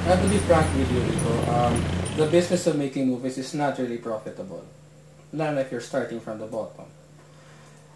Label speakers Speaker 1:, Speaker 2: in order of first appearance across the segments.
Speaker 1: I have to be frank with you, Rico. The business of making movies is not really profitable. Not if you're starting from the bottom.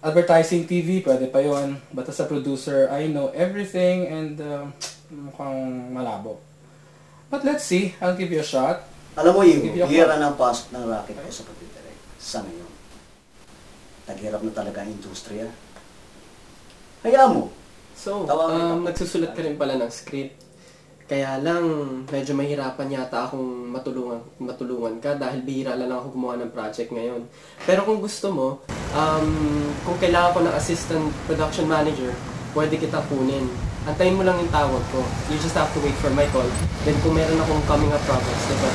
Speaker 1: Advertising TV, pwede pa yun. But as a producer, I know everything and mukhang malabo. But let's see. I'll give you a shot.
Speaker 2: Alam mo, Igo, hira ng pasok ng racket ko sa pagtidirect. Sa ngayon. Naghirap na talaga ang industriya. Hayaan mo.
Speaker 3: So, nagsusulat ka rin pala ng script. Kaya lang, medyo mahirapan yata akong matulungan ka dahil bihira lang ako gumawa ng project ngayon. Pero kung gusto mo, kung kailangan ko ng assistant production manager, pwede kita kunin. Antayin mo lang yung tawag ko. You just have to wait for my call. Then kung meron akong coming up projects, di ba?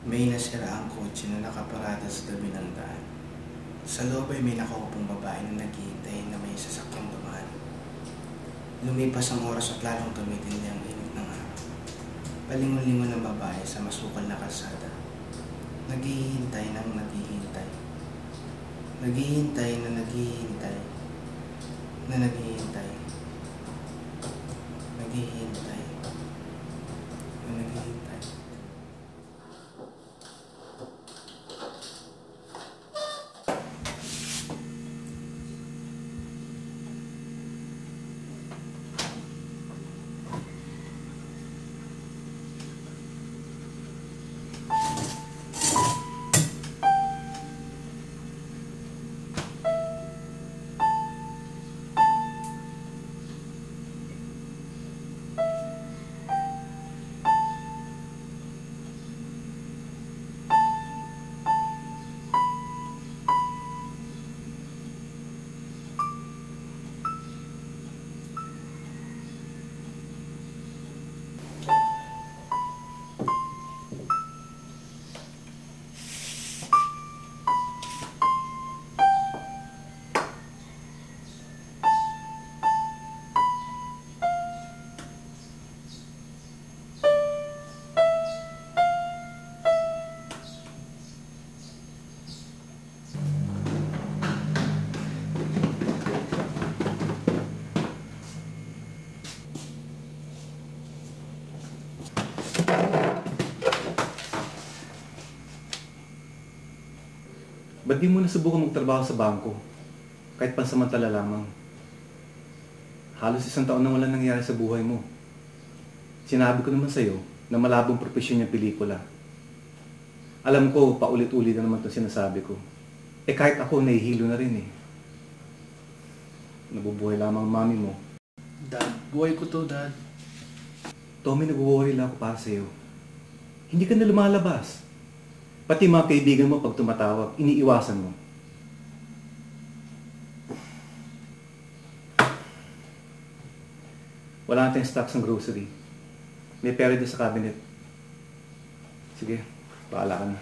Speaker 4: May nasiraang kotse na nakaparada sa tabi ng daan. Sa loob ay may nakaupong babae na naghihintay na may sasakyang dumaan. Lumipas ang oras at lalong tumitindi ang init ng araw. Palingon-lingon ng babae sa masukal na kalsada. Naghihintay ng naghihintay. Naghihintay na naghihintay. Na naghihintay. Naghihintay. Na naghihintay.
Speaker 5: Ba't di mo nasubukan magtrabaho sa bangko? Kahit pansamantala lamang. Halos 1 taon na wala nangyari sa buhay mo. Sinabi ko naman sa'yo na malabong propesyon yung pelikula. Alam ko, paulit-ulit na naman itong sinasabi ko. Eh kahit ako, nahihilo na rin eh. Nabubuhay lamang ang mami mo.
Speaker 4: Dad, buhay ko to, Dad.
Speaker 5: Tommy, nag-worry lang ako para sa'yo. Hindi ka na lumalabas. Pati mga kaibigan mo pag tumatawag, iniiwasan mo. Wala na tayong stocks ng grocery. May pera doon sa cabinet. Sige, bahala ka na.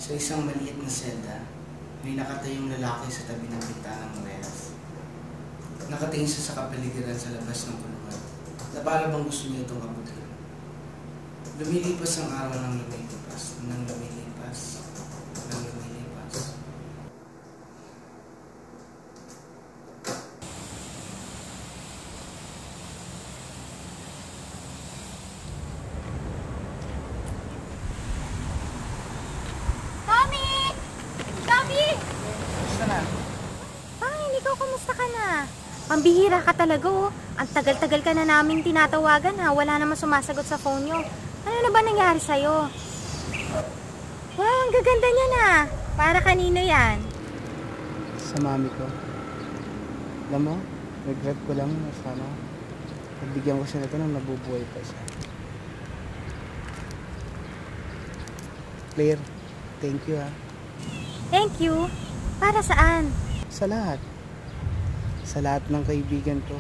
Speaker 4: Sa isang maliit na selda, may nakatayong lalaki sa tabi ng bintana ng rehas. Nakatingin siya sa kapaligiran sa labas ng kulungan. Na para bang gusto niya itong abutin. Lumilipas ang araw ng lumilipas, ng lumilipas, ng lumilipas.
Speaker 6: Tommy! Tommy!
Speaker 2: Gusto na.
Speaker 6: Ay, ikaw, kumusta ka na? Pambihira ka talaga, oh. Ang tagal-tagal ka na naming tinatawagan, ha. Wala naman sumasagot sa phone nyo. Ano na ba nangyari sa'yo? Wow, ang gaganda niya na. Para kanino yan?
Speaker 7: Sa mami ko. Alam mo, regret ko lang na sana pagbigyan ko siya nito nang nabubuhay pa siya. Claire, thank you ha.
Speaker 6: Thank you. Para saan?
Speaker 7: Sa lahat. Sa lahat ng kaibigan ko.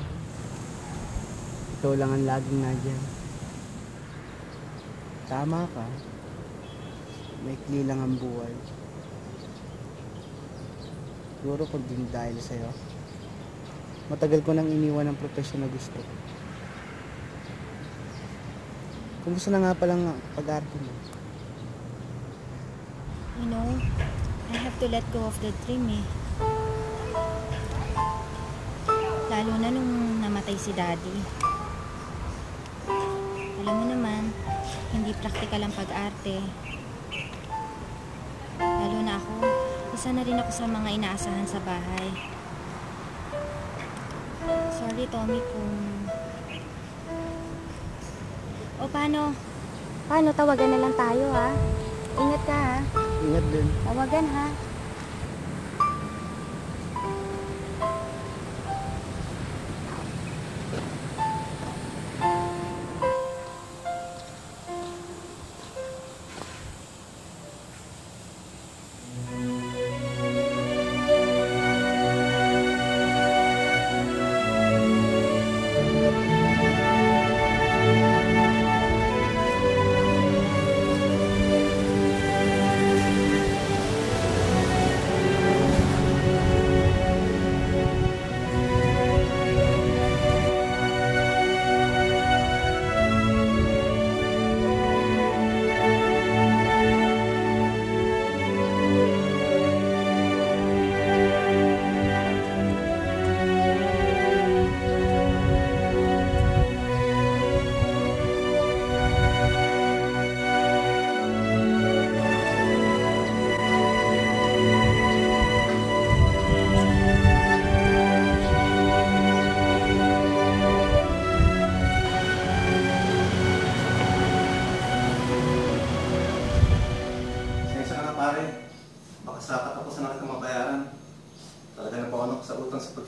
Speaker 7: Ikaw lang ang laging nandyan. Tama ka. Maikli lang ang buhay. Siguro kung din dahil sa'yo. Matagal ko nang iniwan ang profesyon na gusto ko. Kumusta na nga palang pag-arte mo?
Speaker 6: You know, I have to let go of the dream, eh. Lalo na nung namatay si Daddy. Alam mo naman, hindi praktikal ang pag-arte. Lalo na ako, isa na rin ako sa mga inaasahan sa bahay. Sorry, Tommy, kung... O, paano? Paano? Tawagan na lang tayo, ha? Ingat ka, ha?
Speaker 7: Ingat din.
Speaker 6: Tawagan, ha?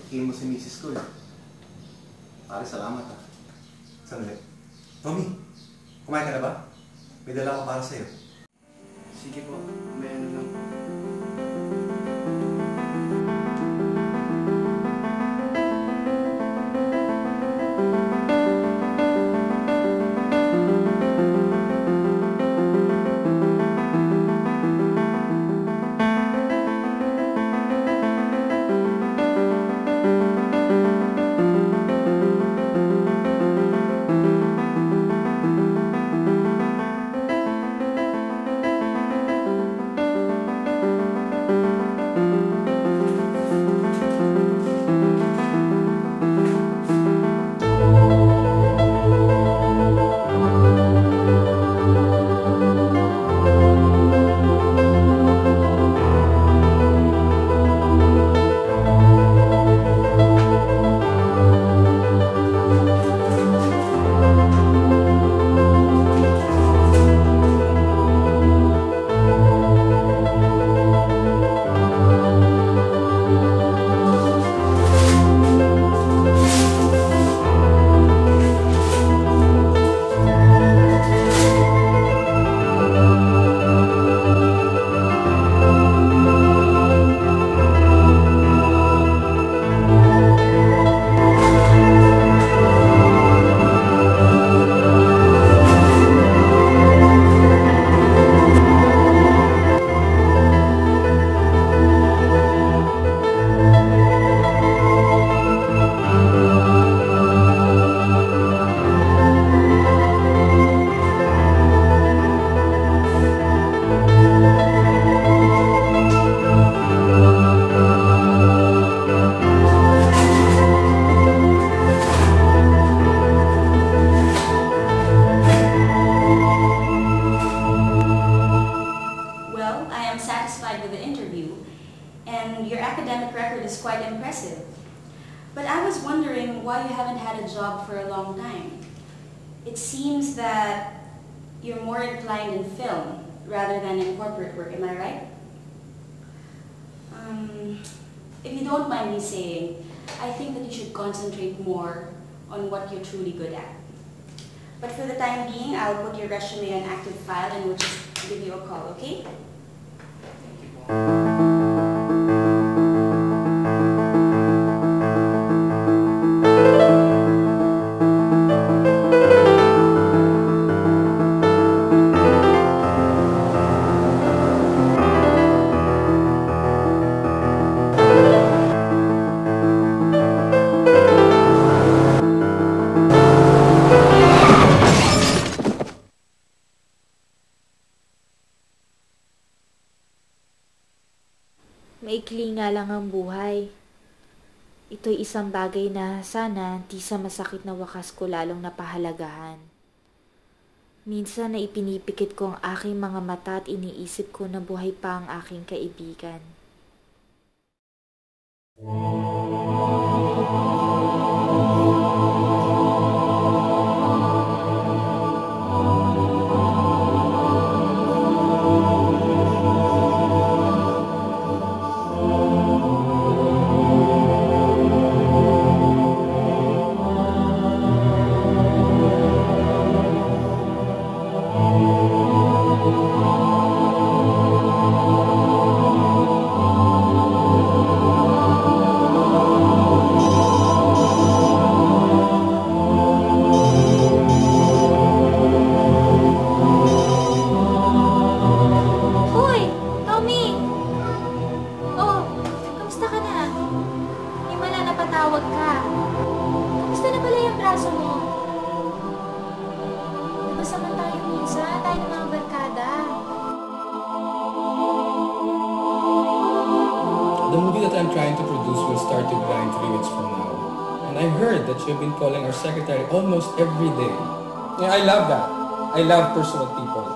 Speaker 5: Tingin mo si misis ko eh. Pare, salamat ah. Sandali. Tommy, kumain ka na ba? May dala ko para sa'yo.
Speaker 7: Sige po, may ano lang.
Speaker 8: and your academic record is quite impressive. But I was wondering why you haven't had a job for a long time. It seems that you're more inclined in film rather than in corporate work, am I right? If you don't mind me saying, I think that you should concentrate more on what you're truly good at. But for the time being, I'll put your resume on active file and we'll just give you a call, okay?
Speaker 6: Maikli nga lang ang buhay. Ito'y isang bagay na sana di sa masakit na wakas ko lalong napahalagahan. Minsan na ipinipikit ko ang aking mga mata at iniisip ko na buhay pa ang aking kaibigan.
Speaker 1: The movie that I'm trying to produce will start to grind 3 weeks from now. And I heard that you've been calling our secretary almost every day. Yeah, I love that. I love personal people.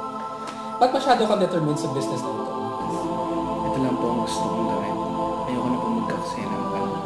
Speaker 1: Ba't masyado kang determined sa business na ito?
Speaker 7: Ito lang po ang gusto kong gawin. Ayoko na po magkakasaya ng panahon.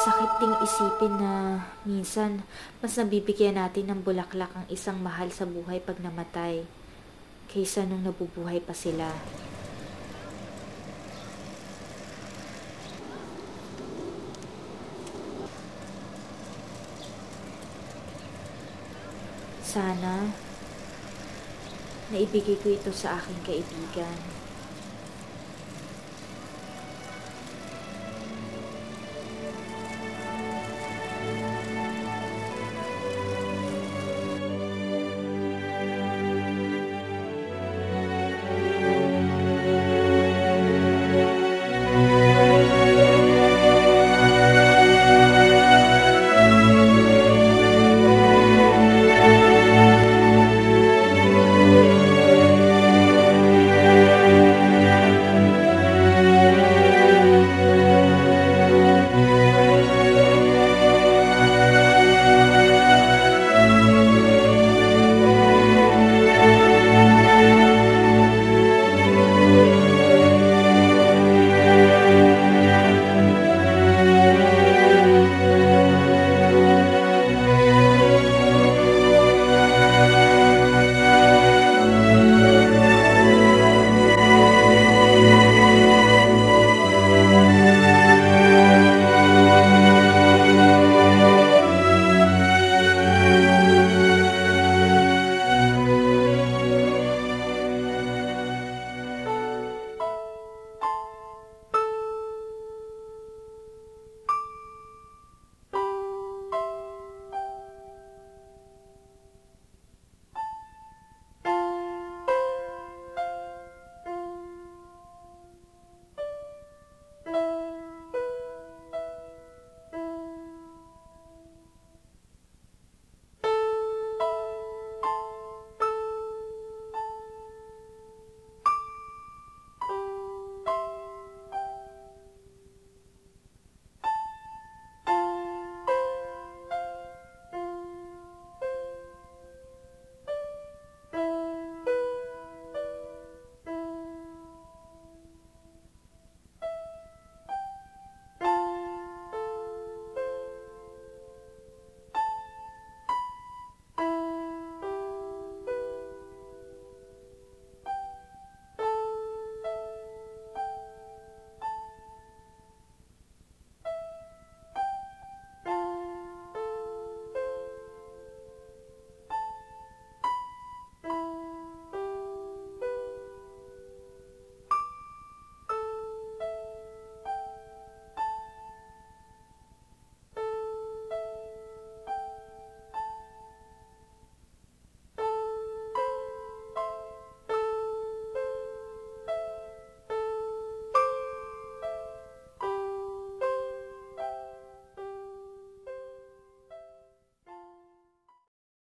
Speaker 6: Masakit ding isipin na minsan mas nabibigyan natin ng bulaklak ang isang mahal sa buhay pag namatay kaysa nung nabubuhay pa sila. Sana naibigay ko ito sa aking kaibigan.